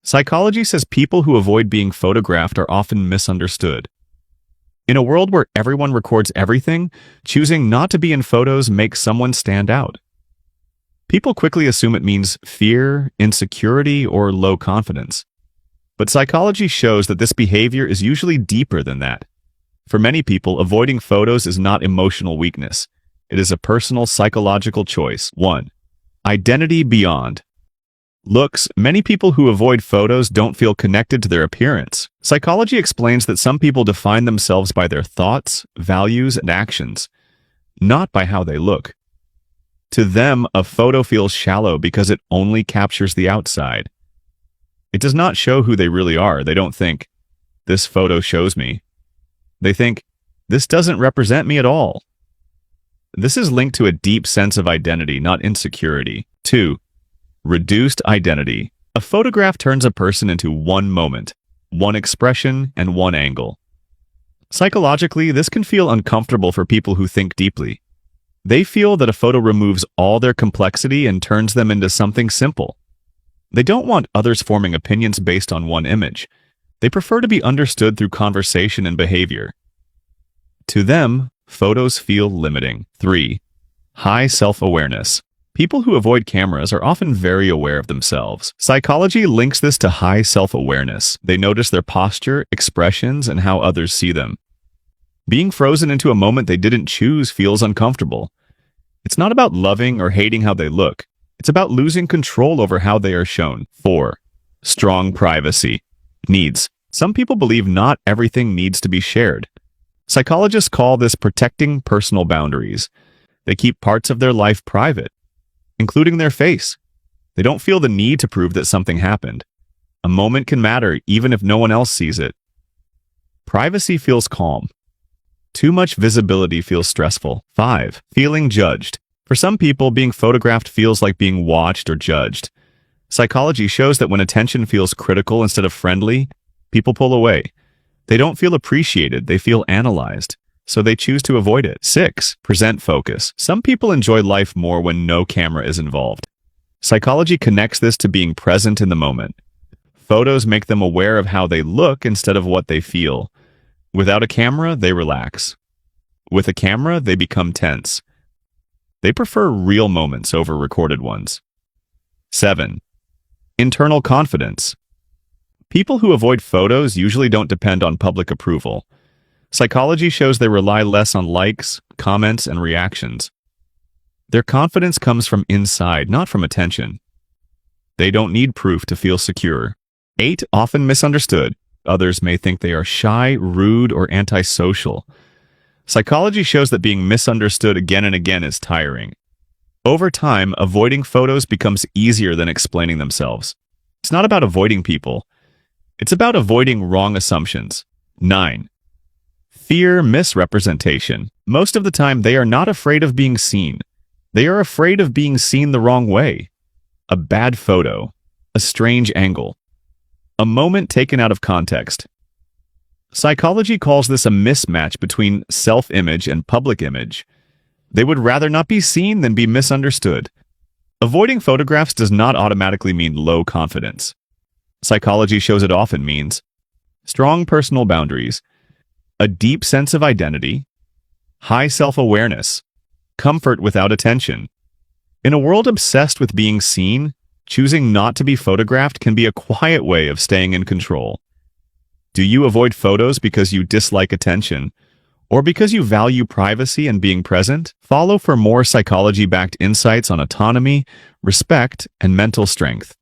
Psychology says people who avoid being photographed are often misunderstood. In a world where everyone records everything, choosing not to be in photos makes someone stand out. People quickly assume it means fear, insecurity, or low confidence. But psychology shows that this behavior is usually deeper than that. For many people, avoiding photos is not emotional weakness. It is a personal psychological choice. 1. Identity beyond looks. Many people who avoid photos don't feel connected to their appearance. Psychology explains that some people define themselves by their thoughts, values, and actions, not by how they look. To them, a photo feels shallow because it only captures the outside. It does not show who they really are. They don't think, "This photo shows me." They think, "This doesn't represent me at all." This is linked to a deep sense of identity, not insecurity. 2. Reduced identity. A photograph turns a person into one moment, one expression, and one angle. Psychologically, this can feel uncomfortable for people who think deeply. They feel that a photo removes all their complexity and turns them into something simple. They don't want others forming opinions based on one image. They prefer to be understood through conversation and behavior. To them, photos feel limiting. 3. High self-awareness. People who avoid cameras are often very aware of themselves. Psychology links this to high self-awareness. They notice their posture, expressions, and how others see them. Being frozen into a moment they didn't choose feels uncomfortable. It's not about loving or hating how they look. It's about losing control over how they are shown. 4. Strong privacy needs. Some people believe not everything needs to be shared. Psychologists call this protecting personal boundaries. They keep parts of their life private, including their face. They don't feel the need to prove that something happened. A moment can matter even if no one else sees it. Privacy feels calm. Too much visibility feels stressful. 5. Feeling judged. For some people, being photographed feels like being watched or judged. Psychology shows that when attention feels critical instead of friendly, people pull away. They don't feel appreciated, they feel analyzed, so they choose to avoid it. 6. Present focus. Some people enjoy life more when no camera is involved. Psychology connects this to being present in the moment. Photos make them aware of how they look instead of what they feel. Without a camera, they relax. With a camera, they become tense. They prefer real moments over recorded ones. 7. Internal confidence. People who avoid photos usually don't depend on public approval. Psychology shows they rely less on likes, comments, and reactions. Their confidence comes from inside, not from attention. They don't need proof to feel secure. 8. Often misunderstood. Others may think they are shy, rude, or antisocial. Psychology shows that being misunderstood again and again is tiring. Over time, avoiding photos becomes easier than explaining themselves. It's not about avoiding people. It's about avoiding wrong assumptions. 9. Fear misrepresentation. Most of the time, they are not afraid of being seen. They are afraid of being seen the wrong way. A bad photo, a strange angle, a moment taken out of context. Psychology calls this a mismatch between self-image and public image. They would rather not be seen than be misunderstood. Avoiding photographs does not automatically mean low confidence. Psychology shows it often means strong personal boundaries, a deep sense of identity, high self-awareness, comfort without attention. In a world obsessed with being seen, choosing not to be photographed can be a quiet way of staying in control. Do you avoid photos because you dislike attention, or because you value privacy and being present? Follow for more psychology-backed insights on autonomy, respect, and mental strength.